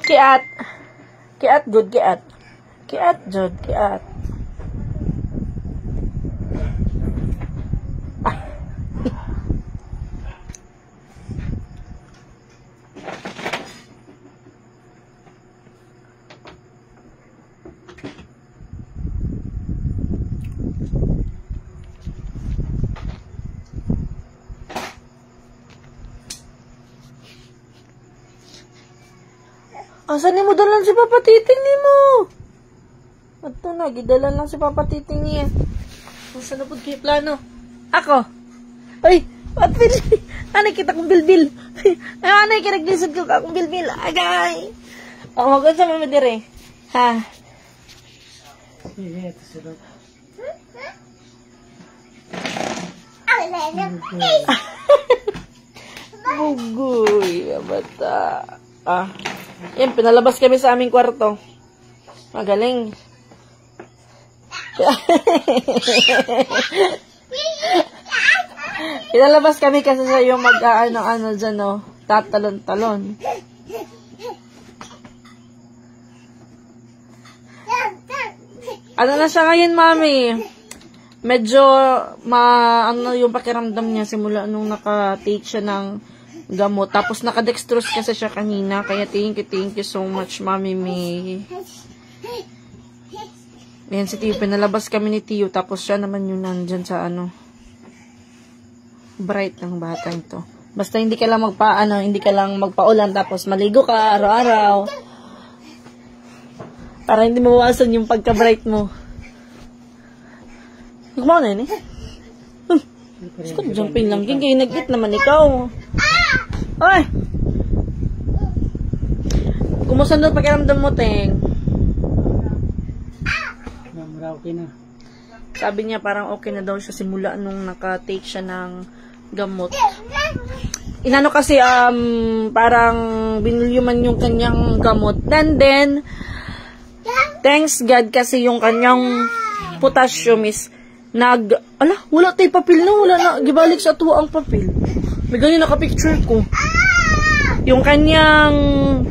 Kiat. Kiat, good, kiat. Kiat, Jod, kiat. Asan ni mo dalan si Papa Titing ni mo? Ato na, gidalan lang si Papa Titing niya. Asan na po kayo plano? Ako? Ay, patpil. Anay kita kong bilbil. Ay, anay kinaglisod ko akong bilbil. Agay. O, magod sa mama dire. Ha? Sige, ito sila. Bugoy, bata. Ah. Yan, pinalabas kami sa aming kwarto. Magaling. Pinalabas kami kasi sa yung mag-ano dyan, no? Tatalon-talon. Ano na siya ngayon, mami? Medyo, ano yung pakiramdam niya simula nung naka-take siya ng gamot. Tapos naka-dextrose kasi siya kanina. Kaya thank you so much, Mami May. Ayan si Tiyo. Pinalabas kami ni Tiyo. Tapos siya naman yung nandyan sa ano. Bright ng bata ito. Basta hindi ka lang hindi ka lang magpaulan. Tapos maligo ka araw-araw. Para hindi mawawasan yung pagka-bright mo. Gumawa na yun eh. Skot, jumping lang. Kayo nag-eat naman ikaw. Ay! Kumusta na pakiramdam mo, Teng? Okay na. Sabi niya parang okay na daw siya simula nung naka-take siya ng gamot. Inano kasi, parang binulyuman yung kanyang gamot. And then, thanks God kasi yung kanyang potassium is wala tayo papel na, wala na, gibalik sa tuwa ang papel. May ganyan naka-picture ko. Yung kanyang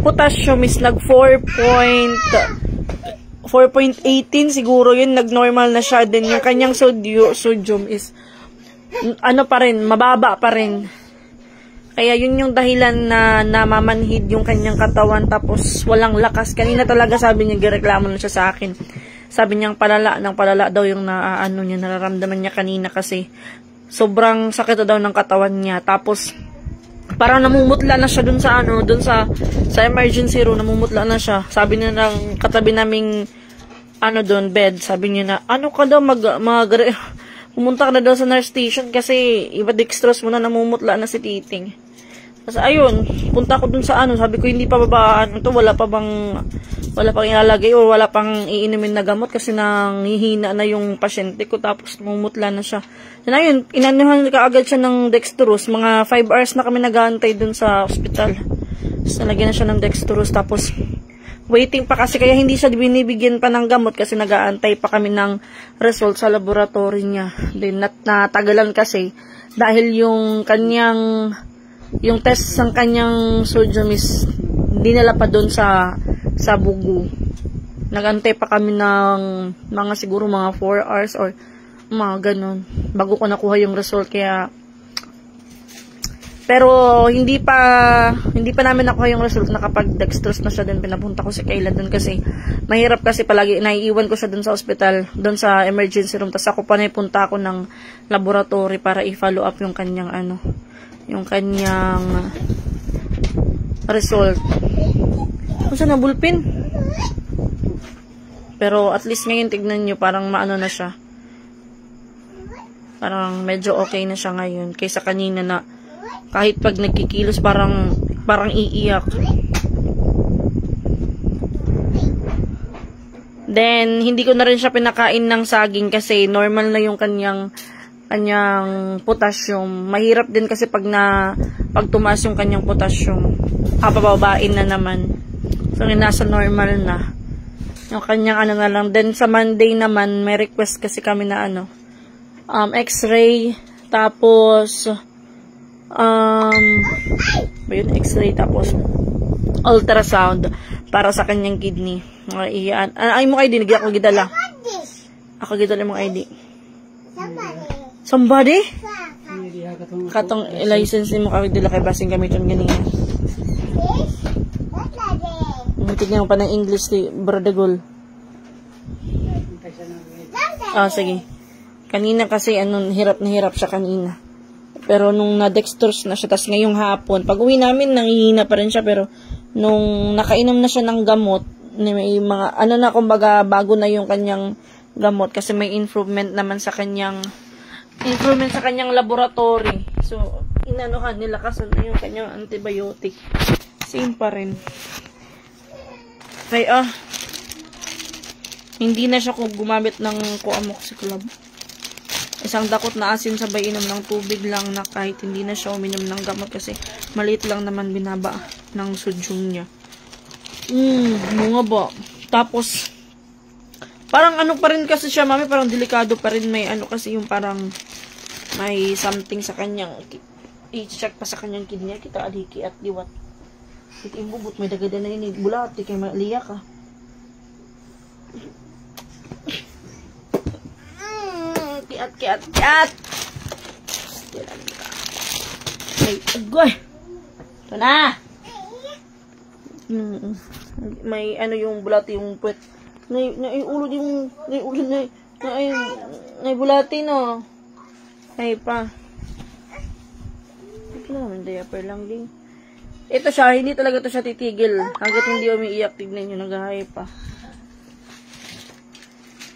potassium is nag 4.18 siguro yun, nag-normal na siya. Then yung kanyang sodium is ano pa rin, mababa pa rin. Kaya yun yung dahilan na namamanhid yung kanyang katawan tapos walang lakas. Kanina talaga sabi niya, gireklamo na siya sa akin. Sabi niya palala daw yung nararamdaman niya kanina kasi sobrang sakit daw ng katawan niya. Tapos parang namumutla na siya dun sa emergency room, namumutla na siya. Sabi niya ng katabi naming doon bed, sabi niya na ka daw pumunta ka na daw sa nurse station kasi iba-dextrose mo na, namumutla na si Titing. Kasi ayun, punta ko dun sa sabi ko hindi pa babaan ito, wala pang ilalagay o wala pang iinumin na gamot kasi nanghihina na yung pasyente ko tapos namumutla na siya. Yan ayun, inanuhan kaagad siya ng dextrose, mga 5 hours na kami nag-aantay dun sa hospital. Tapos nalagyan na siya ng dextrose tapos waiting pa kasi kaya hindi siya binibigyan pa ng gamot kasi nag-aantay pa kami ng result sa laboratory niya. Then natagalan kasi dahil yung test ng kanyang sodium is dinala pa doon sa bugo. Nag-antay pa kami ng siguro mga 4 hours or mga ganun bago ko nakuha yung result. Kaya pero hindi pa namin nakuha yung result, nakapag-dextrose na siya. Din pinapunta ko si Kayla doon kasi mahirap kasi palagi naiiwan ko siya doon sa hospital, doon sa emergency room. Tapos ako pa naipunta ako ng laboratory para i-follow up yung kanyang result. Saan na bulpin? Pero at least ngayon tignan nyo, parang maano na siya. Parang medyo okay na siya ngayon kaysa kanina na kahit pag nagkikilos parang iiyak. Then hindi ko na rin siya pinakain ng saging kasi normal na yung kanyang potassium. Mahirap din kasi pag tumaas yung kanyang potassium, pababain na naman. So nasa normal na yung kanyang na lang. Then sa Monday naman may request kasi kami na x-ray, tapos x-ray tapos ultrasound para sa kanyang kidney. Ay mo ID, nagyak ko gidala. Ako gidala mong ID. Somebody? Katong license mo kami dila kay basing gamiton ganina. Tignan mo pa ng English ni Bradagol. Sige. Kanina kasi hirap na hirap siya kanina. Pero nung na-dextrose na siya, tas ngayong hapon, pag uwi namin, nangihina pa rin siya, pero nung nakainom na siya ng gamot, may mga, kumbaga, bago na yung kanyang gamot, kasi may improvement naman sa kanyang laboratory. So, inanuhan, nilakasan na yung kanyang antibiotic. Same pa rin. Kaya, hindi na siya gumamit ng Coamoxiclav. Isang dakot na asin sabay inom ng tubig lang na kahit hindi na siya uminom ng gamot kasi maliit lang naman binaba ng sodium niya. Mga ba? Tapos, parang pa rin kasi siya, mami, parang delikado pa rin. May kasi yung parang may something sa kanyang, i-check pa sa kanyang kidney. Kita aliki at liwat. Kita imbubot, may dagada na yun. Bulati kay maliya ka. Kiat. Ay, agoy. Ito na. May yung bulati yung puwet. Naiulod yung, bulati, no. Ay, pa. Ito naman, diaper lang din. Ito siya, hindi talaga ito siya titigil. Hanggat hindi umiiyak, tignan nyo, naghahay pa.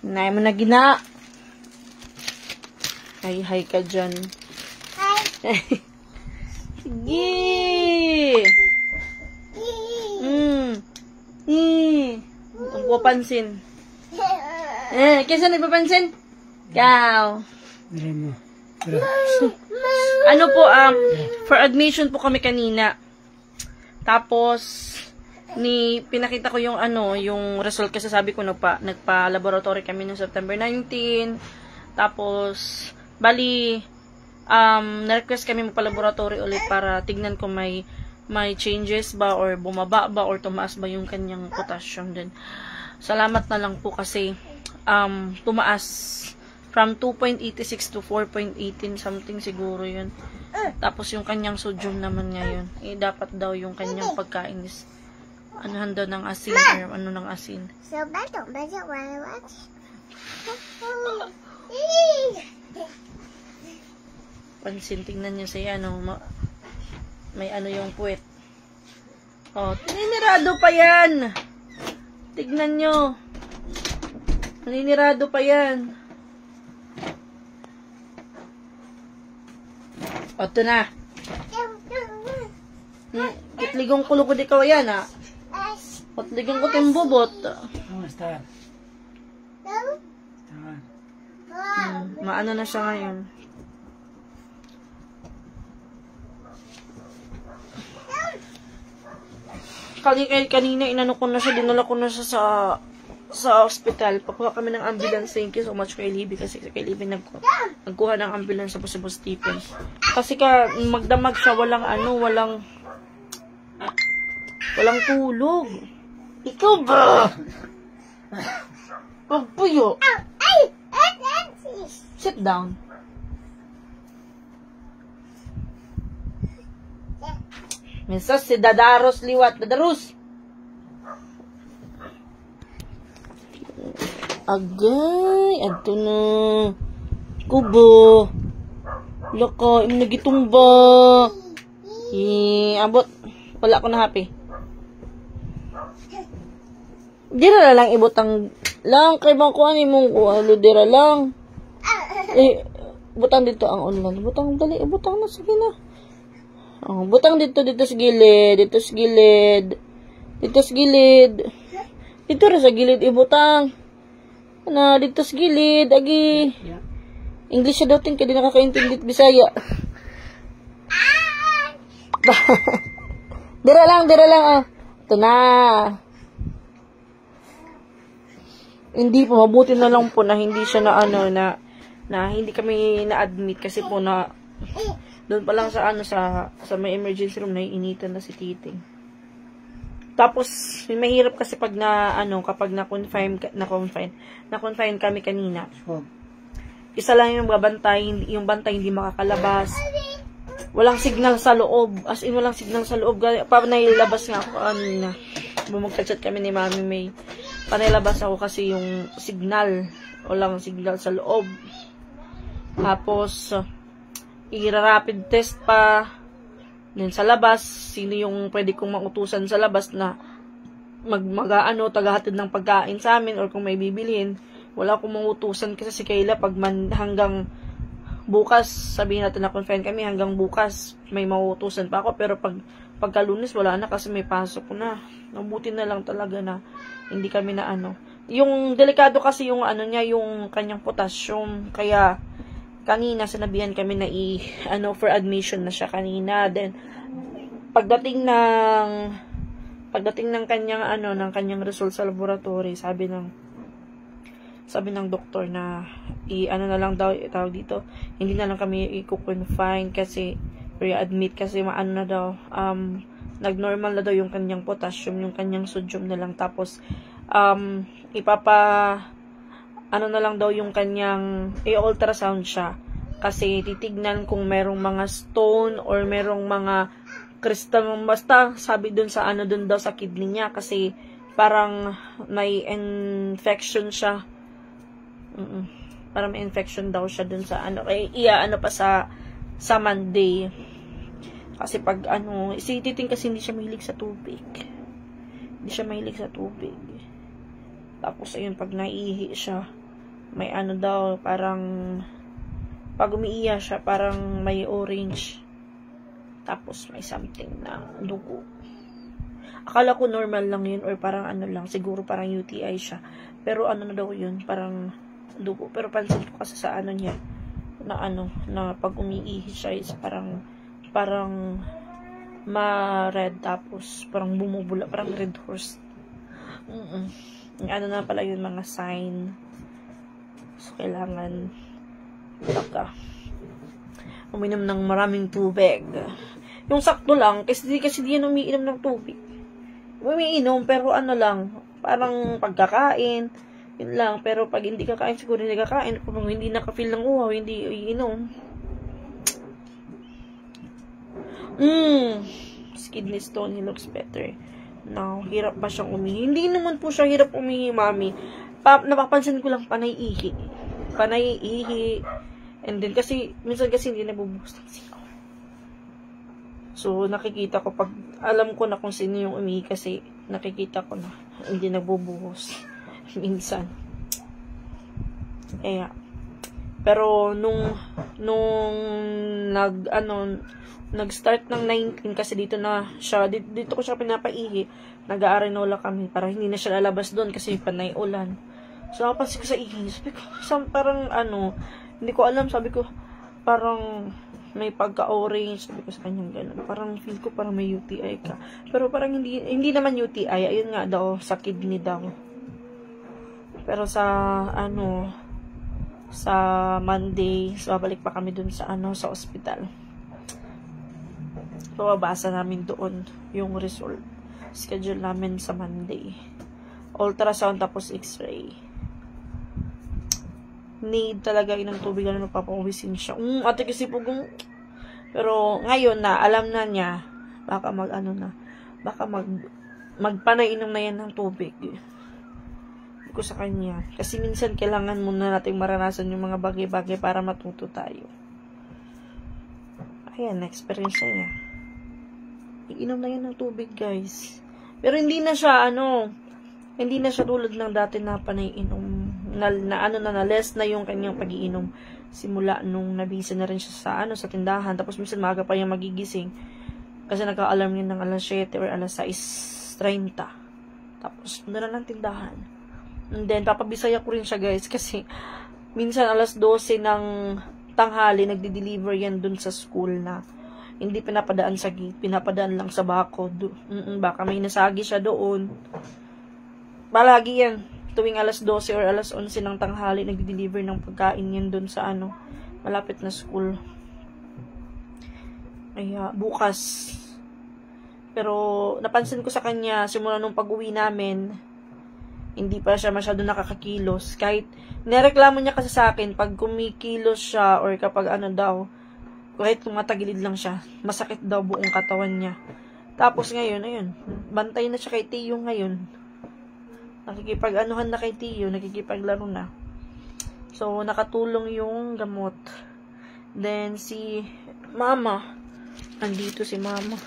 Nay mo na gina. Hi ka dyan. Hi. Sige. Ang papansin. Kesa nagpapansin? Ikaw. Po, for admission po kami kanina. Tapos, pinakita ko yung yung result kasi sabi ko nagpa-laboratory kami noong September 19. Tapos, bali, na-request kami magpa-laboratory ulit para tignan ko may changes ba or bumaba ba or tumaas ba yung kanyang potassium din. Salamat na lang po kasi tumaas from 2.86 to 4.18 something siguro yun. Tapos yung kanyang sodium naman ngayon, dapat daw yung kanyang pagkain is daw ng asin or ng asin. So, don't wanna watch. Pansin, tingnan nyo siya, may yung puwet. Naninirado pa yan. Tignan nyo. Naninirado pa yan. Ito na. Kitligong kulo ko di ka yan, ha? Kitligong ko timbubot. Star. Maano na siya ngayon. Kanina inano ko na siya, dinala ko na siya sa hospital. Pakuha kami ng ambulance. Thank you so much kay Libby kasi kay Libby nagkuha ng ambulance sa Boss Stephen. Kasi magdamag siya, walang tulog. Ikaw ba? Pagpuyo. Sit down. Minsan si Dadaros liwat. Dadaros! Agay! Adto na. Kubo. Laka, nagitumba. Abot. Wala ko na happy. Dira lang ibutang lang. Kay bang kuha ni mong kuha. Dira lang. Butang dito ang online. Butang, dali. Butang na. Sige na. Butang dito sa gilid. Dito sa gilid. Dito rin sa gilid. Ibutang. Dito sa gilid. Agi. English siya daw tin. Kaya di nakakaintindi Bisaya. Dira lang. Ito na. Hindi po. Mabuti na lang po na hindi siya na hindi kami na-admit kasi po doon pa lang sa may emergency room naiinitan na si Titing. Tapos, mahirap kasi pag kapag na-confine kami kanina. Oh. Isa lang yung yung bantay hindi makakalabas. Walang signal sa loob. As in, walang signal sa loob. Nailabas nga ako kanina. Bumagchat kami ni Mami May. Panilabas ako kasi yung signal. Walang signal sa loob. Tapos, i-rapid test pa. Then sa labas, sino yung pwede kong mautusan sa labas na tagahatid ng pagkain sa amin or kung may bibilhin. Wala akong mautusan kasi si Kayla hanggang bukas, sabihin natin na confine kami, hanggang bukas may mautusan pa ako. Pero pagka Lunes, wala na kasi may pasok ko na. Mabuti na lang talaga na hindi kami na Yung delikado kasi yung yung kanyang potassium. Kaya kanina sinabihan kami na for admission na siya kanina. Then pagdating ng kanyang ng kanyang result sa laboratory, sabi ng doktor na na lang daw tawag dito, hindi na lang kami i-confine kasi re-admit kasi na daw nag-normal na daw yung kanyang potassium, yung kanyang sodium na lang. Tapos na lang daw yung kanyang i-ultrasound siya kasi titignan kung merong mga stone or merong mga crystal, basta sabi dun sa dun daw sa kidney niya kasi parang may infection siya. Parang may infection daw siya dun sa pa sa Monday. Kasi pag si Titing kasi hindi siya mahilig sa tubig. Hindi siya mahilig sa tubig. Tapos ayun, pag naiihi siya, may daw, parang pag umiiya siya, parang may orange. Tapos may something na dugo. Akala ko normal lang yun or parang lang, siguro parang UTI siya. Pero na daw yun, parang dugo. Pero pansin ko kasi sa niya, na pag umiihi siya is parang ma-red, tapos parang bumubula, parang red horse. Na pala yun, mga sign. So, kailangan uminom ng maraming tubig. Yung sakto lang, kasi di yan umiinom ng tubig. Umiinom, pero lang, parang pagkakain, yun lang. Pero pag hindi kakain, siguro hindi kakain. Kung hindi nakafeel ng uhaw, hindi iinom. Kidney stone, he looks better. Now, hirap ba siyang umihi? Hindi naman po siya hirap umihi, Mami. Napapansin ko lang panay-ihi. Panay-ihi. And then, minsan kasi hindi nabubuhos ng sikaw. So, nakikita ko pag alam ko na kung sino yung umihi kasi nakikita ko na hindi nagbubuhos. Minsan. Kaya. Pero, nung nag-start ng 19 kasi dito ko siya pinapaihi, nag-aarenola kami para hindi na siya lalabas doon kasi panay ulan. So, napansin ko sa ihi, sabi ko, parang hindi ko alam, sabi ko, parang may pagka-orange, sabi ko sa kanyang gano'n. Parang feel ko parang may UTI ka. Pero parang hindi naman UTI, ayun nga daw, sa kidney daw. Pero sa Monday, so babalik pa kami dun sa sa ospital. Babasa namin doon yung result. Schedule namin sa Monday. Ultrasound tapos x-ray. Need talaga ng tubig na napapawisin siya. Ate kasi po pero ngayon na, alam na niya, baka magpanainom na yan ng tubig. Ko sa kanya. Kasi minsan kailangan muna nating maranasan yung mga bagay-bagay para matuto tayo. Ayan, na-experience niya. Iinom na yan ng tubig, guys. Pero hindi na siya, hindi na siya tulad ng dati na panay-inom. Na less na yung kanyang pag-iinom. Simula nung nabisa na rin siya sa tindahan. Tapos minsan maaga pa yung magigising. Kasi nagka-alarm yun ng alas 7 or alas 6:30. Tapos, punta na ng tindahan. And then, papabisaya ko rin siya, guys. Kasi, minsan alas 12 ng tanghali, nagdi-deliver yan dun sa school na hindi pinapadaan sa gate, pinapadaan lang sa bakod. Baka may nasagi siya doon. Palagi yan. Tuwing alas 12 or alas 11 ng tanghali, nagdi-deliver ng pagkain yan doon sa malapit na school. Ay, bukas. Pero napansin ko sa kanya, simula nung pag-uwi namin, hindi pa siya masyado nakakakilos. Kahit nireklamo niya kasi sa akin, pag kumikilos siya or kapag ano daw, kahit tumatagilid lang siya, masakit daw buong katawan niya. Tapos ngayon, ayun, bantay na siya kay Tio ngayon. Nakikipag-anuhan na kay Tio, nakikipaglaro na. So, nakatulong yung gamot. Then, si Mama, andito si Mama.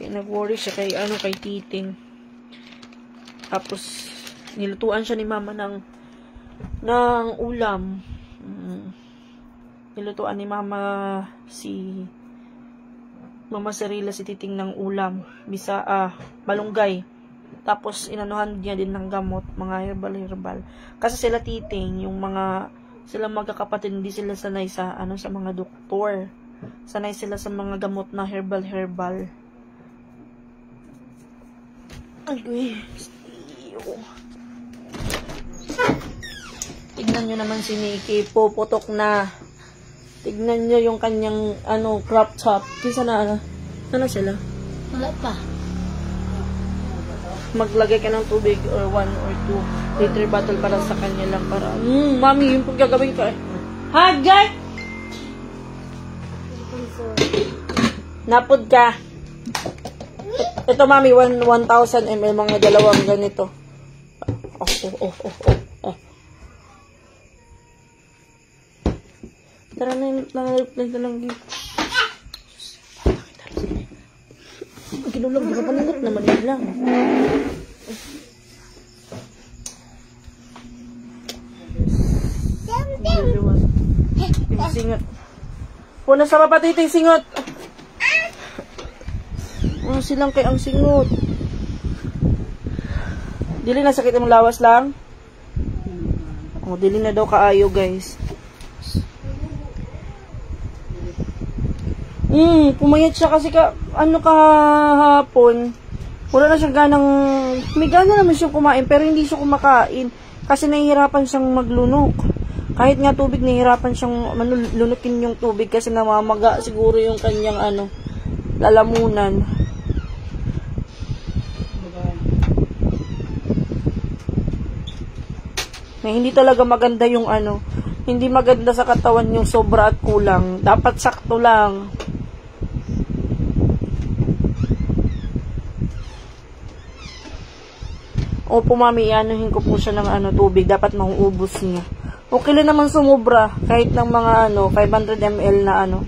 Kaya nag-worry siya kay Titing. Tapos nilutuan siya ni Mama ng ulam. Nilutuan ni Mama si Serila si Titing ng ulam, malunggay. Tapos inanuhan niya din ng gamot, mga herbal. Kasi sila Titing, sila magkakapatid, hindi sila sanay sa sa mga doktor. Sanay sila sa mga gamot na herbal. Ay, tignan nyo naman si Nikki, puputok na. Tignan nyo yung kanyang, crop top. Kisa na, ano sila? Wala pa. Maglagay ka ng tubig or 1 or 2 liter bottle para sa kanya lang para, mami, yung paggagawin ka. Hagay! Napod ka. Ito, mami, 1,000 ml, mga dalawang ganito. Tara na yung lang. Ginulang, baka panangot naman yun lang. Yung singot. Puna sa papatiting singot. Silang kay ang singot. Dili na sakit ang lawas lang. Dili na daw kaayo, guys. Pumayat siya kasi kahapon. Wala na siya may gana naman siyang kumain, pero hindi siya kumakain. Kasi nahihirapan siyang maglunok. Kahit nga tubig, nahihirapan siyang lunukin yung tubig kasi namamaga siguro yung kanyang lalamunan. Hindi talaga maganda yung hindi maganda sa katawan yung sobra at kulang. Dapat sakto lang. Opo, mami, ianuhin ko po siya ng tubig. Dapat mauubos niya. Okay lang naman sumubra. Kahit ng mga 500 ml na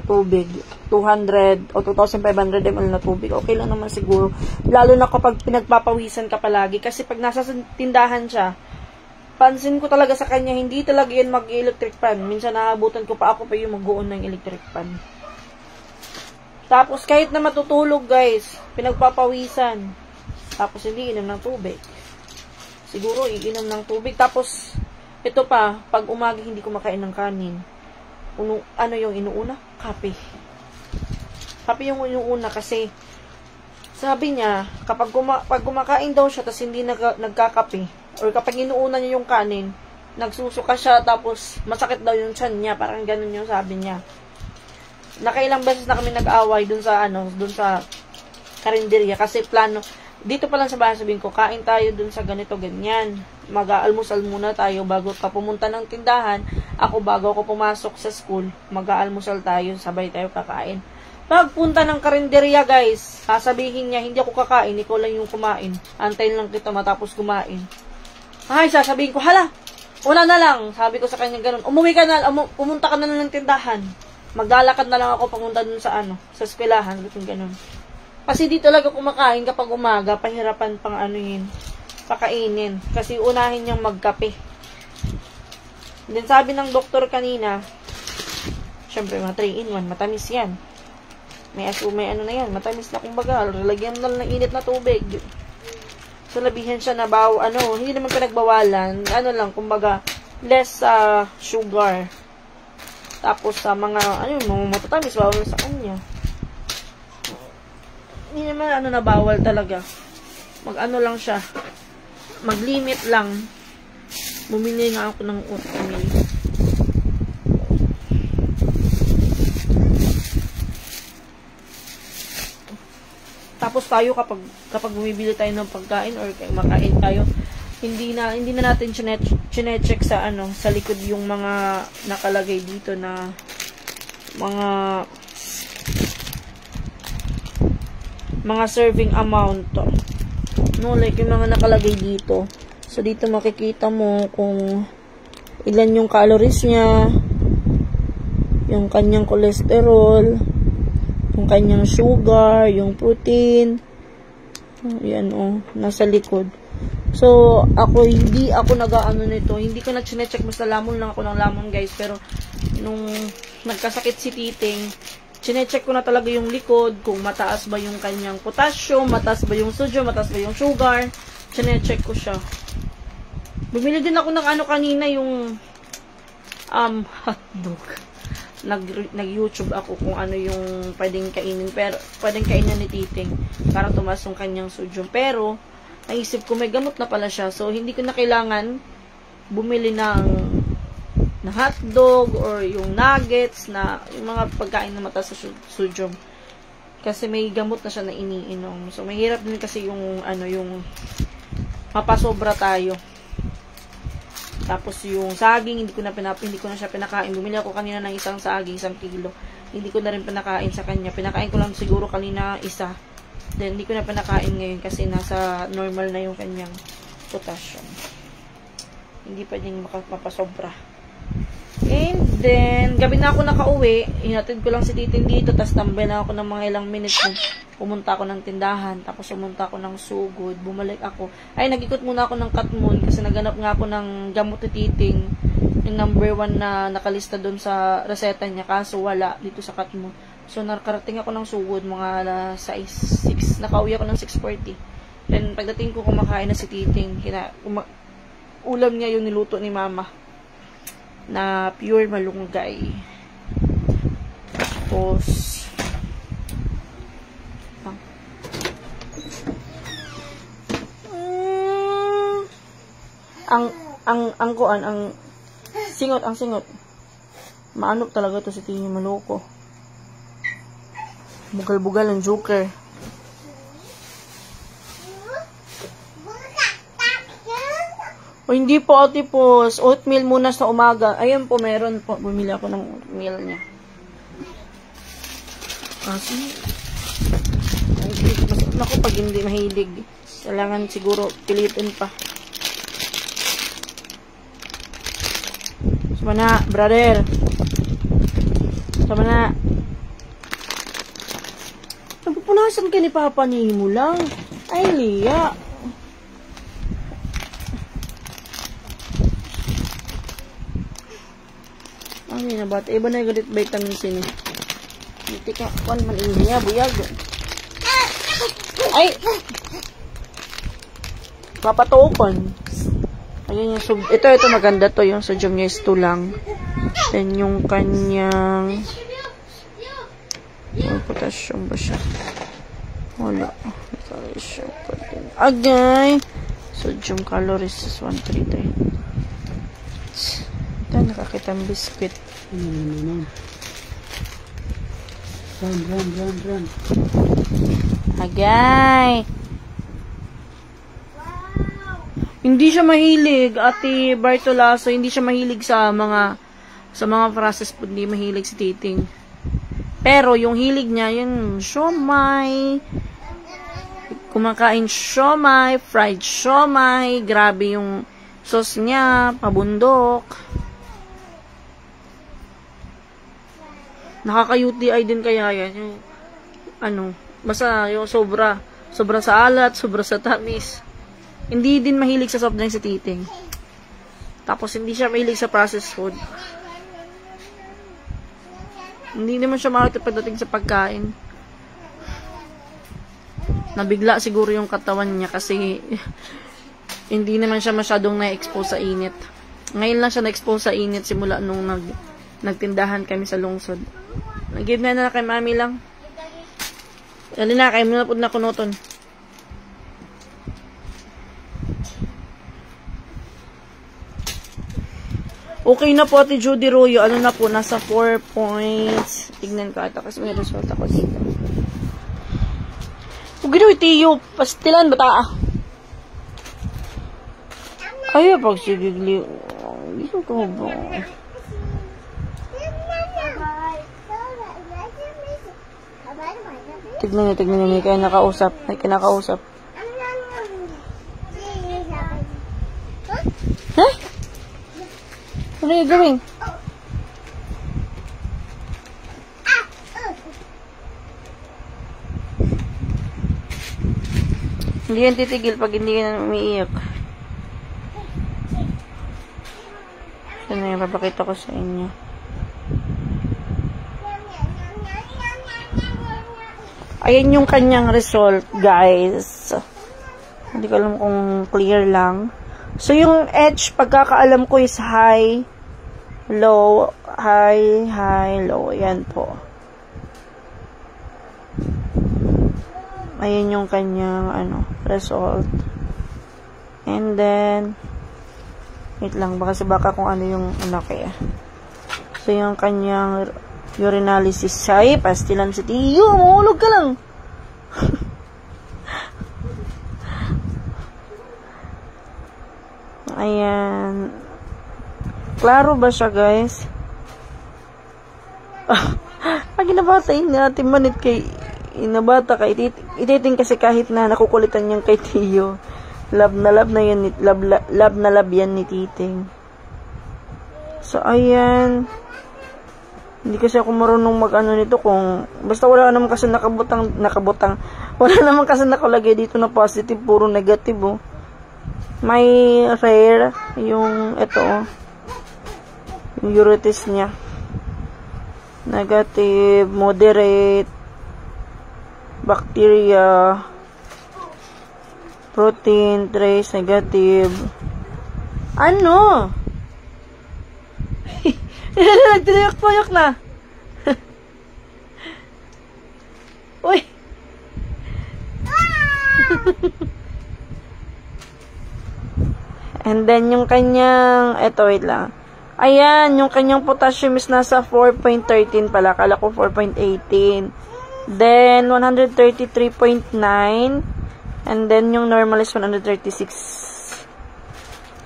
tubig. 200 o 2,500 ml na tubig. Okay lang naman siguro. Lalo na kapag pinagpapawisan ka palagi. Kasi pag nasa tindahan siya, pansin ko talaga sa kanya, hindi talaga yan mag-electric fan. Minsan naabutan ko pa, ako pa yung mag-uon ng electric fan. Tapos kahit na matutulog, guys, pinagpapawisan. Tapos hindi inom ng tubig. Siguro iinom ng tubig. Tapos ito pa, pag umaga hindi kumakain ng kanin. Ano yung inuuna? Kape. Kape yung inuuna kasi sabi niya, pag kumakain daw siya tapos hindi nagkakape, or kapag inuuna niya yung kanin, nagsusuka siya tapos masakit daw yung tiyan niya, parang ganun yung sabi niya. Nakailang beses na kami nag-away dun sa karinderya kasi plano dito pa lang sa bahay, sabihin ko, kain tayo dun sa ganito, ganyan. Mag-aalmusal muna tayo bago ka pumunta ng tindahan. Ako, bago ako pumasok sa school, mag-aalmusal tayo, sabay tayo kakain. Pagpunta ng karinderya, guys, sasabihin niya, hindi ako kakain, ikaw lang yung kumain. Antayin lang kita matapos kumain. Ay, sasabihin ko, hala, una na lang. Sabi ko sa kanya ganun, umuwi ka na, pumunta ka na ng tindahan. Maglalakad na lang ako papunta dun sa sa eskwelahan, ganun. Kasi di talaga kumakain kapag umaga, pahirapan pang pakainin. Kasi unahin niyang magkape. Then sabi ng doktor kanina, syempre mga 3-in-1, matamis yan. May na yan, matamis na kumbaga, lagyan mo na ng init na tubig. So labihan siya na hindi naman pinagbawalan, lang, kumbaga, less sugar. Tapos sa mga matatamis, bawal sa kanya. Hindi naman na bawal talaga. Lang siya. Mag-limit lang. Bumili nga ako ng oatmeal. Tapos tayo kapag bumibili tayo ng pagkain or makain tayo, hindi na natin chine-check sa sa likod yung mga nakalagay dito na mga serving amount. No, like yung mga nakalagay dito. So dito makikita mo kung ilan yung calories niya, yung kanyang cholesterol, yung kanyang sugar, yung protein. Yan nasa likod. So, hindi ako nag-aano nito. Hindi ko na chine-check. Basta lamon lang ako ng lamon, guys. Pero, nung nagkasakit si Titing, chine-check ko na talaga yung likod. Kung mataas ba yung kanyang potassium, mataas ba yung sodium, mataas ba yung sugar. Chine-check ko siya. Bumili din ako ng kanina, yung hotdog. Nag-YouTube ako kung ano yung pwedeng kainin. Pero, pwedeng kainin ni Titing para tumaas yung kanyang sodium. Pero, naisip ko may gamot na pala siya. So, hindi ko na kailangan bumili ng hotdog or yung nuggets na yung mga pagkain na mataas sa sodium. Kasi may gamot na siya na iniinom. So, mahirap din kasi yung yung mapasobra tayo. Tapos yung saging, hindi ko na siya pinakain. Bumili ako kanina ng isang saging, 1 kilo. Hindi ko na rin pinakain sa kanya. Pinakain ko lang siguro kanina isa. Then, hindi ko na pinakain ngayon kasi nasa normal na yung kanyang potassium. Hindi pwedeng mapasobra. And then, gabi na ako nakauwi. Hinatid ko lang si Titing dito. Tapos tambay na ako ng mga ilang minutes. Pumunta ako ng tindahan. Tapos pumunta ako ng sugod. Bumalik ako. Ay, nag-ikot muna ako ng Katmon. Kasi naganap nga ako ng gamot ni Titing. Yung number 1 na nakalista doon sa reseta niya. Kaso wala dito sa Katmon. So, nakarating ako ng sugod. Mga 6. Nakauwi ako ng 6:40. Then, pagdating ko kumakain na si Titing. Ulam niya yung niluto ni Mama. Na pure malunggay. Tapos ang singot maanok talaga to si Tini, maloko. Bugal-bugal ang joker. O, hindi po, ate po. Oatmeal muna sa umaga. Ayun po, meron po. Bumili ako ng oatmeal niya. Kasi, naku, pag hindi mahilig, kailangan siguro pilitin pa. Sama na, brother. Sama na. Nagpupunasan ka ni Papa ni mo lang. Ay, Lia. Ay, nabata. Iba na yung galit vitamin C ni. Hindi ka, kuan man niya, buyag. Ay! Papatukon. Ayan yung ito maganda to. Yung sodium niya is 2 lang. Then yung kanyang potassium ba siya? Wala. Potassium pa din. Agay! Sodium calories is 133. Ito, nakakita ang biscuit. Run. Agay! Hindi siya mahilig, Ate Bartolaso, hindi siya mahilig sa mga processed food, hindi mahilig si Titing. Pero yung hilig niya, yung siomai, kumakain siomai, fried siomai, grabe yung sauce niya, pabundok. Nakaka-UTI din kaya yan, yung basta yung sobra sa alat, sobra sa tamis. Hindi din mahilig sa soft drink si Titing. Tapos, hindi siya mahilig sa processed food. Hindi naman siya makita pagdating sa pagkain. Nabigla siguro yung katawan niya kasi hindi naman siya masyadong na-expose sa init. Ngayon lang siya na-expose sa init simula nung nagtindahan kami sa lungsod. Nag-give na kay mami lang. Dali na, kayo muna po na kunuton. Okay na po, Ate Judy Royo. Ano na po? Nasa 4 points. Tignan ko ata kasi may result ako dito. gano'y tiyo. Pastilan, bata. Ay, pag sigigli. Dito ko ba? Tignan niya. May kinakausap. Huh? What are you doing? Hindi yan titigil pag hindi yan umiiyak. Ano yung papakita ko sa inyo. Ayan yung kanyang result, guys. Hindi ko alam kung clear lang. So, yung edge, pagkakaalam ko is high, low, high, low. Ayan po. Ayan yung kanyang, result. And then, wait lang, baka kung ano yung, kaya. So, yung kanyang urinalysis. Ay, pastilan si Tiyo. Mahulog ka lang. Ayan. Klaro ba siya, guys? Pag inabatay natin manit kay inabata ka, ititing kasi kahit na nakukulitan niyang kay Tiyo. Love na love yan ni Titing. So, ayan. Hindi kasi ako marunong mag-ano nito kung basta wala naman kasi nakabutang wala naman kasi nakalagay dito na positive, puro negative, oh. May rare yung ito, oh. Yung uritis niya. Negative, moderate, bacteria, protein, trace, negative. Ano? Nagtiriyak-payok na. Uy. And then, yung kanyang, eto, wait lang. Ayan, yung kanyang potassium is nasa 4.13 pala. Kala ko 4.18. Then, 133.9. And then, yung normal is 136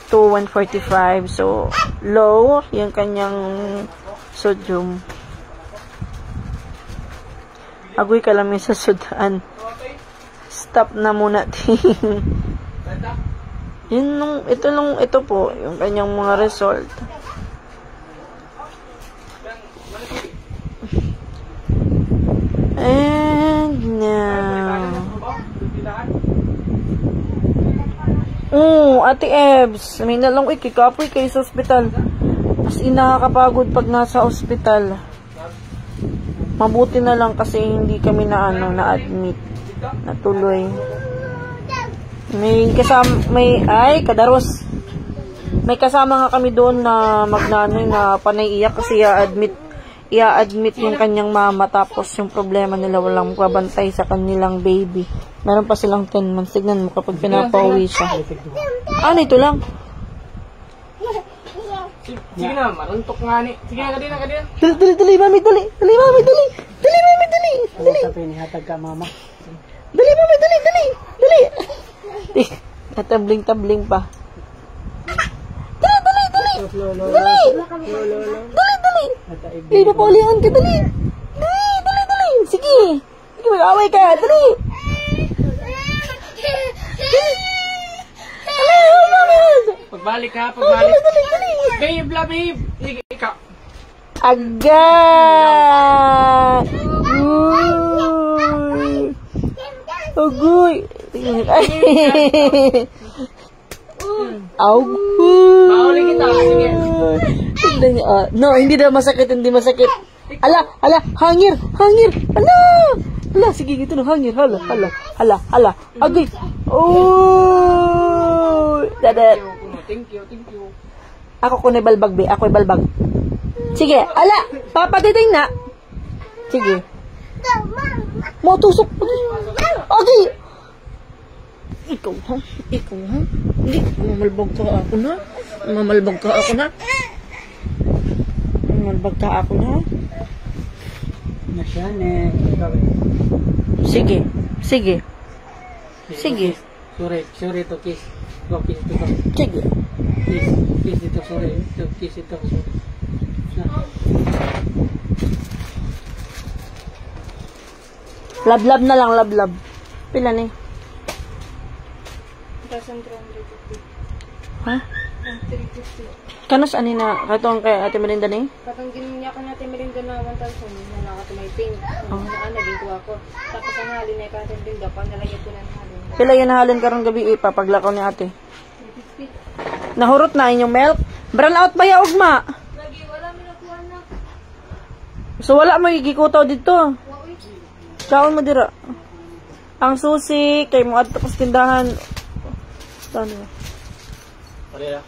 to 145. So, low yung kanyang sodium. Agoy ka lang sa sudan. Stop na muna. Ito po, yung kanyang mga result. And now, Ate Ebs, may nalang ikikapoy kayo sa ospital. As in, nakakapagod pag nasa ospital. Mabuti na lang kasi hindi kami na-admit. Natuloy. May kadaros. May kasama nga kami doon na na panay iyak kasi i-admit yung kanyang mama, tapos yung problema nila walang magbabantay sa kanilang baby. Meron pa silang 10 months. Tignan mo kapag pinapauwi siya. Ito lang. Sige na, maruntok nga ni. Sige na, kadina. Dali, mami, dali. Dali, mami, dali. Dali. Sabi ni hatag ka, mama. Dali, mami, dali. Dali. Tatabling pa. Dali. Dali, papaulihan ka, dali. Dali. Sige, mag-away ka, dali. Pagbalik. Babe. Ikaw. Agad. Agoy. Mauli kita. Sige. Tignan niya. No, hindi masakit. Ala, hangir. Ala, sige, gito na, hangir. Hala. Agoy. Oh. Dadat. Thank you. Ako kunay balbag, be. Ako'y balbag. Sige, ala. Papatiting na. Sige. Matusok. Okay. Ikaw ha? Hindi. Mamalbag ka ako na. Nasyan eh. Sige. Sige. Sorry to kiss. Go, kiss to go. Sige. Kiss ito, sorry. Kiss ito, sorry. Lab-lab na lang, lab-lab. Pila ni? 1,350. Ha? 1,350. Kanos ani na katong kay Ate Melinda ni? Katong ginanya ko natin merinda na 1,000. Na nakatumayting. Oh. Naging ko. Tapos ang halin ay katong binda pa. Nalagyan ko ng halin. Pila yan nahalin karong gabi paglakaw ni Ate. 350. Nahurot na inyong milk. Brown out ba ya ugma? Lagi, wala mo nakuha na. So wala mo igikutaw dito. Kaon mo dira. Ang susi kay mo adto sa tindahan. Saan mo? Parera.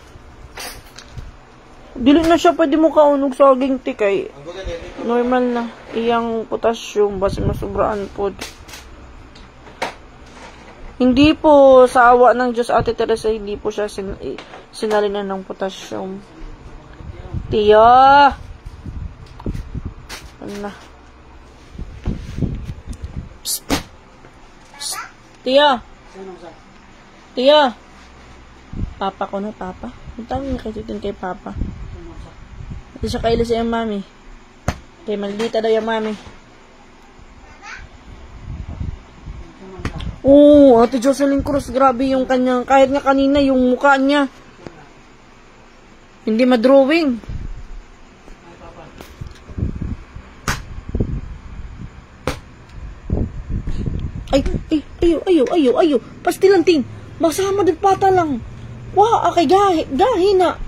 Dili na siya pwede mo kaunog sa aging tikay. Normal na. Iyang potassium basi masubraan po. Hindi po sa awa ng Diyos Ate Teresa, hindi po siya sinalinan ng potassium. Tiya! Ano na? Psst. Psst. Tiya! Tiya! Papa ko na, Papa. Ang tawag niya kasi kay Papa. Ito siya kaila siya yung mami. Kay maldita daw yung mami. Oo, Ate Jocelyn Cruz, grabe yung kanyang, kahit nga kanina yung mukha niya. Hindi madrawing. Ayo. Pastilanting. Basama din pata lang. Wah, akay gahi na.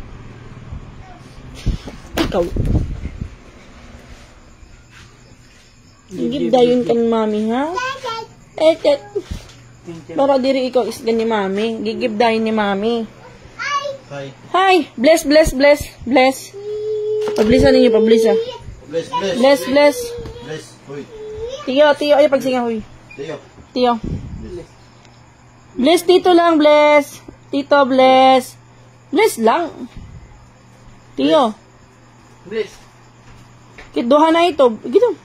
Ikaw. Give dayon kan mami, ha? Para diri ikaw is ni mami. Gigib dayon ni mami. Hi. Bless. Pablisa ninyo, pablisa. Bless. Hoy. Tiyo, ay pagsinga, hoy. Tiyo. Bless dito lang, bless. Tito, bless. Bless lang. Tiyo. Bless. Kiduha na ito. Gito.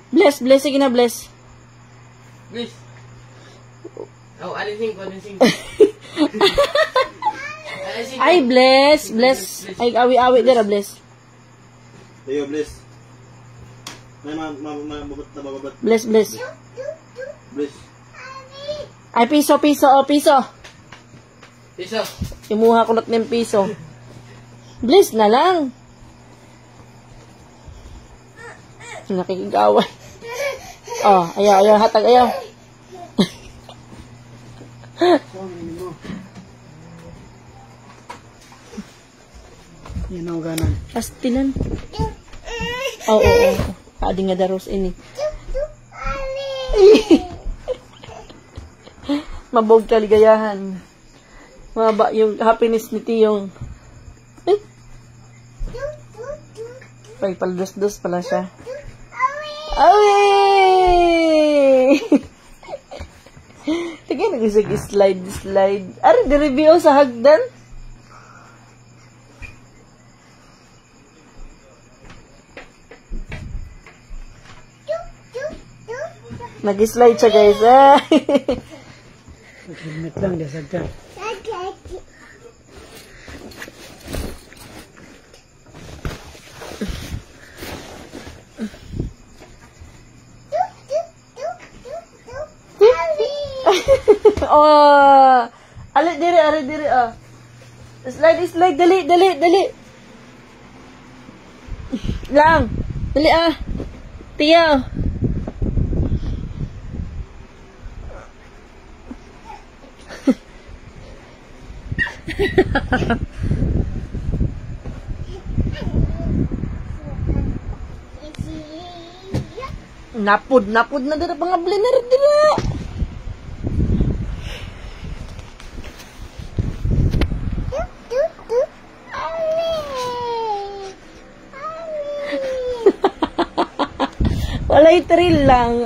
Bless. Sige na, bless. Bless. Oh, alisin ko. Ay, bless. Ay, awi-awi dira, bless. Tayo, bless. May mababat. Bless. Bless. Ay, piso. Piso. Imuha ko ng piso. Bless na lang. Nakikigaway. Oh, ayaw, hatag, ayaw. Yan ang ganan. Pastilan. Oo. Adi nga daros ini. Mabog kaligayahan. Maba yung happiness ni Tiyong. Ay. Paldos-dos pala siya. Away! Sige, nag-slide. Ari, di-review sa hagdan. Nag-slide siya, guys. Helmet lang, desag ka. Oh, ali diri ah. Slide, dali. Lang. Dali ah. Tiyo. Napud na dira mga blender dira. Walay thrill lang.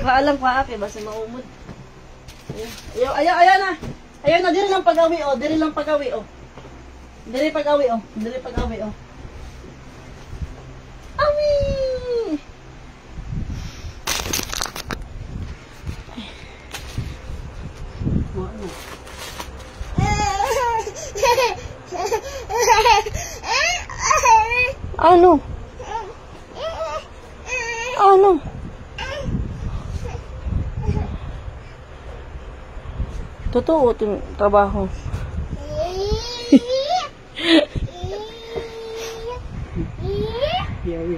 Kaalang pa ake, basta maumod. Ayaw na. Ayaw na, diri lang pag-awi, oh. Diri lang pag-awi, oh. Diri pag-awi, oh. Diri pag-awi, oh. Awi! Ano? Ano? Totoo itong trabaho. Yawi.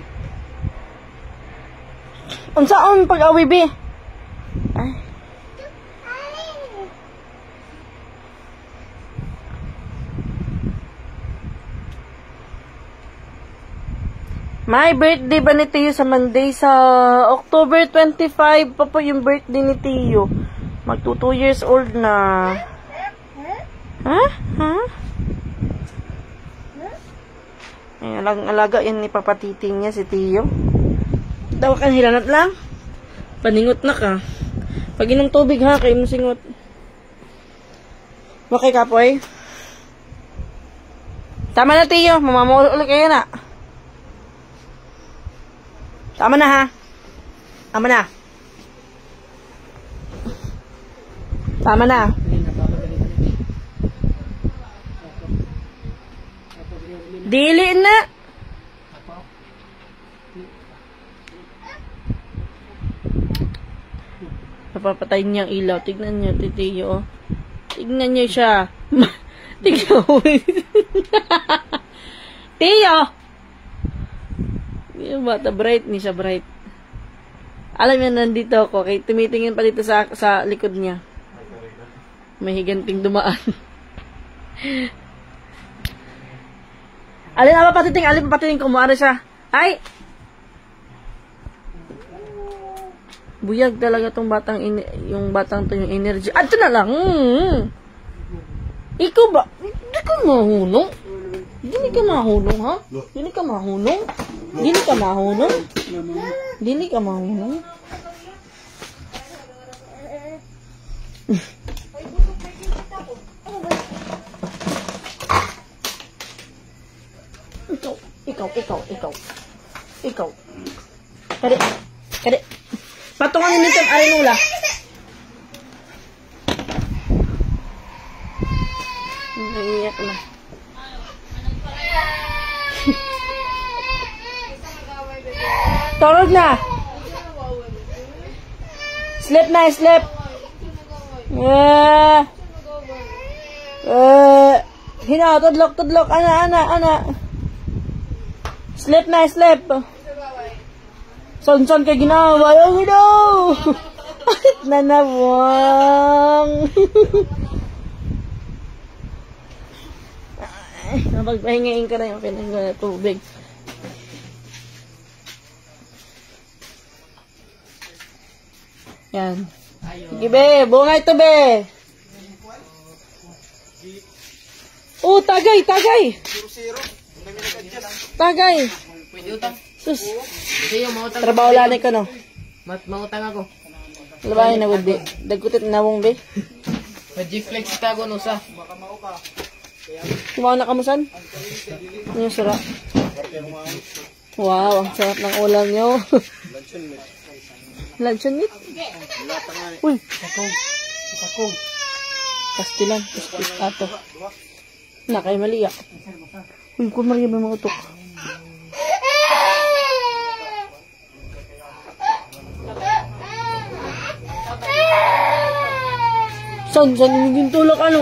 Unsaon pag-awi, be? Ay. My birthday ba ni Tio sa Monday? Sa October 25 pa po yung birthday ni Tio. Magto 2 years old na. Ha? Ha? Ay, alaga yan ni papatiting niya si Tio. Daw kan hilanat lang. Paningot na ka. Pag inom tubig ha, kayo mo singot. Okay ka po eh. Tama na Tio, mamamulo ulit kayo na. Tama na ha. Tama na. Tama na. Dili na. Napapatay niyang ilaw. Tignan niyo, Titiyo. Oh. Tignan niyo siya. Tignan mo. Tiyo! Yung bata, bright. Ni siya bright. Alam niya, nandito ako. Kaya tumitingin pa dito sa likod niya. May higanting dumaan. Alin pa patiting kumuari siya. Ay! Buyag talaga tong batang yung batang to yung energy. Ato na lang. Ikaw ba? Hindi ka mahunong. Hindi ka mahunong, ha? Hindi ka mahunong. Hindi ka mahunong. Hindi ka mahunong. Ikaw. Kade. Patungan nito ang arinula. Naiyak na. Torog na. Sleep na, sleep. Hina, tudlok. Ana. Sleep na, sleep. Son kay ginawa. Oh, no! Nanawang. Napagpahingain ka na yung pinag-tubig. Yan. Sige, be. Bungay ito, be. Oh, tagay. Tagay. Pwede utang. Sus. Sige, mautang. Trabaho lanay ko, no? Mautang ako. Labahin na, gudi. Dagkutit na wong, be. Mag-flex ka ako, nusa. Kumaw na kamusan? Ano yung sarap? Wow, ang sarap ng ulam nyo. Luncheon meat? Uy, sakong. Pastilan, ato. Nakay mali ah. Uy, kung Maria may mga utok. San yung tulak ano?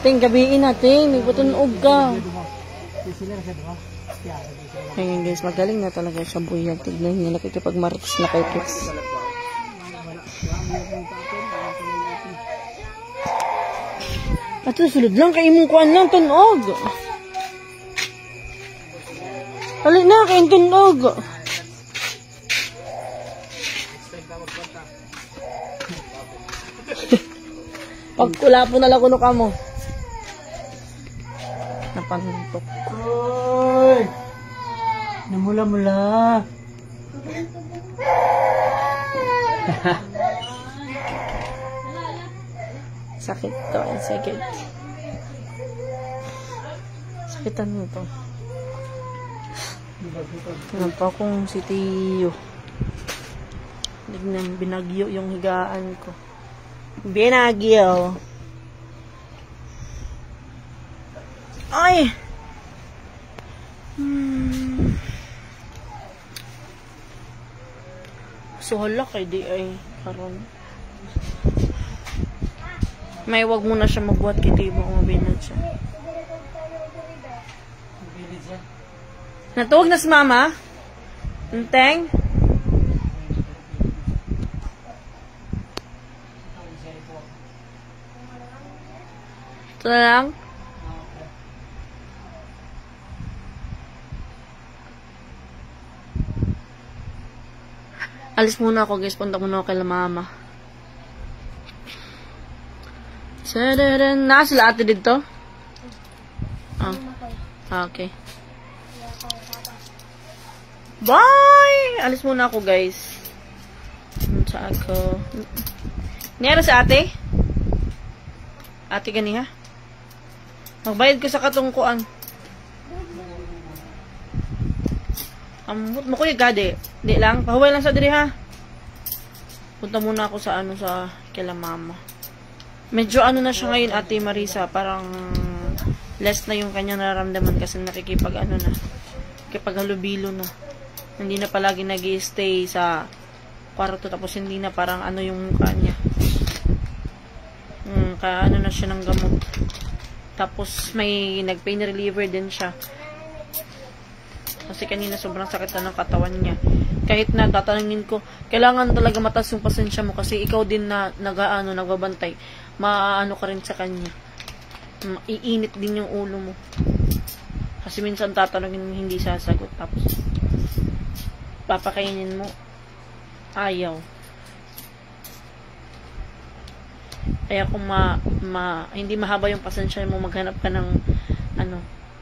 Ting, gabiin natin. Nagpatunog ka. Ayan guys, magaling na talaga siya buyag. Tignan niya, nakikipag-marites na kay Kix. Ato, sulod lang. Kaimong kuhan lang, tunog. Halik na, kain tunog. Pagkula po na lang kuno ka mo. Napantok. Namula-mula. Sakit to. Sakit. Sakitan mo to. Ano pa kung si Tiyo. Binagyo yung higaan ko. Binagyo. Ay! So hala kay di ay karon. May wag muna siya magbuhat kay Tiyo kung mabinad siya. Natuwag na si Mama? Enteng? Ito na lang? Alis muna ako guys. Punta muna ako kay Mama. Na sila ate dito? Okay. Bye! Alis muna ako, guys. Sa ako. Nero sa ate? Ate gani, ha? Magbayad ko sa katungkuan. Ambot mo ko yung gade. Di lang. Pahuway lang sa diri, ha? Punta muna ako sa sa kila Mama. Medyo na siya ngayon, Ate Marisa. Parang less na yung kanyang nararamdaman kasi nakikipag halubilo na. Hindi na palagi nag-i-stay sa kwarto tapos hindi na parang yung mukha niya. Na siya ng gamot. Tapos may nag-pain reliever din siya. Kasi kanina sobrang sakit na ng katawan niya. Kahit na tatanungin ko, kailangan talaga mataas yung pasensya mo kasi ikaw din na nagbabantay. Maano ka rin sa kanya. Iinit din yung ulo mo. Kasi minsan tatanungin mo hindi sasagot tapos papakainin mo ayaw. Kaya kung hindi mahaba yung pasensya mo, maghanap ka ng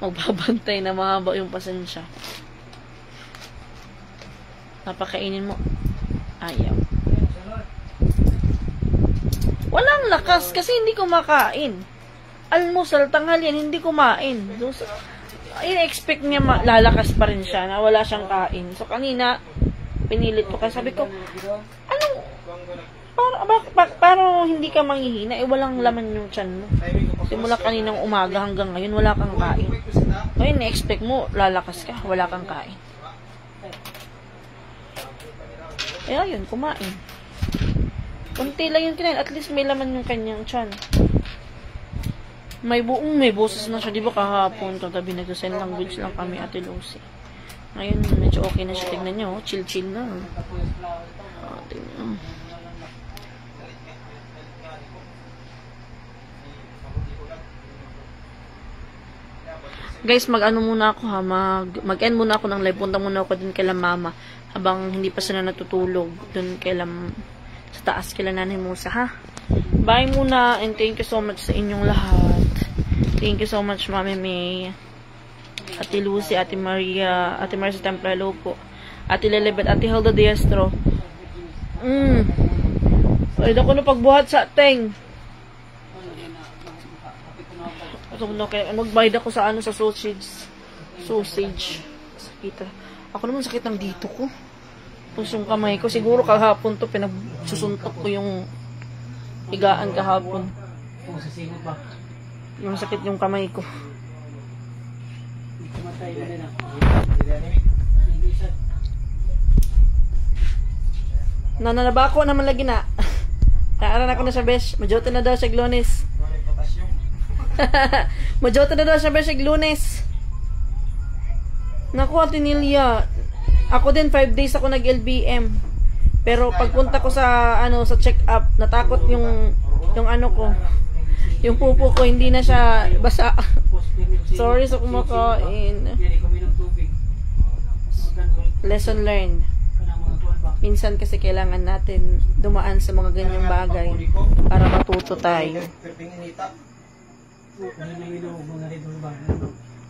magbabantay na mahaba yung pasensya. Papakainin mo ayaw. Walang lakas kasi hindi kumakain. Almusal, tanghalian, hindi kumain. So, in-expect niya lalakas pa rin siya na wala siyang kain. So, kanina, pinilit ko. Kasi sabi ko, para hindi ka manghihina, walang laman yung tiyan mo. Simula kaninang umaga hanggang ngayon, wala kang kain. Ngayon, in-expect mo, lalakas ka, wala kang kain. Ayun, kumain. Kunti lang yung kinain. At least may laman yung kanyang tiyan. May boses na siya. Di ba kahapon, kagabi nag-sign language lang kami, Ate Lucy. Ngayon, medyo okay na siya. Tignan niyo, chill-chill na. Tignan. Guys, mag-ano muna ako ha. Mag-end muna ako ng live. Punta muna ako dun kay Mama. Habang hindi pa sila natutulog. Dun kay sa taas kila Nanay Musa ha. Bye muna and thank you so much sa inyong lahat. Thank you so much Mami May, Ate Lucy, Ate Maria, Ate Marisa Templo, hello po. Ate Lelebet, Ate Hilda Diestro. Pwede ako na pagbuhat sa teng. Magbayad ako sa sa sausage. Sakit. Ako naman sakit ng dito ko. Tapos yung kamay ko, siguro kahapon to pinagsusuntok ko yung higaan kahapon. Yung sakit yung kamay ko. Nananaba ko naman lagi na. Naaran ako na sa besh. Majote na daw siya Lunes. Majote na daw siya besh Lunes. Naku, Ate Nilia. Ako din 5 days ako nag-LBM. Pero pagpunta ko sa sa check-up, natakot yung ko. Yung pupo ko hindi na siya basa. Sorry sa kumakain. Lesson learned. Minsan kasi kailangan natin dumaan sa mga ganyang bagay para matuto tayo.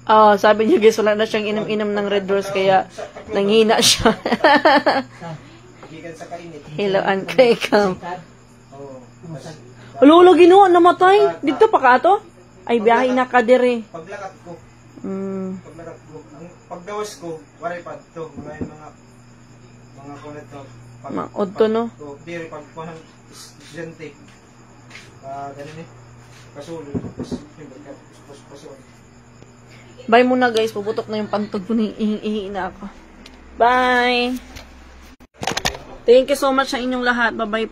Sabi niya guys, wala na siyang inom-inom ng Red Rose, kaya nanghina siya. Gikan sa kainit. Hello, Uncle Cam. Oo. Ulo, ginawa, namatay. Dito pa ka to? Ay, biyahe na ka dire. Paglakat ko, Mm. ang pagdawas ko, waray pa to, mga kulit to. Maod to, no? Diri pag kuha ng estudyante. Ganun eh. Kasulo. Pasulo. Bye muna guys, puputok na yung pantog ko, ihi na ako. Bye! Thank you so much sa inyong lahat. Bye-bye.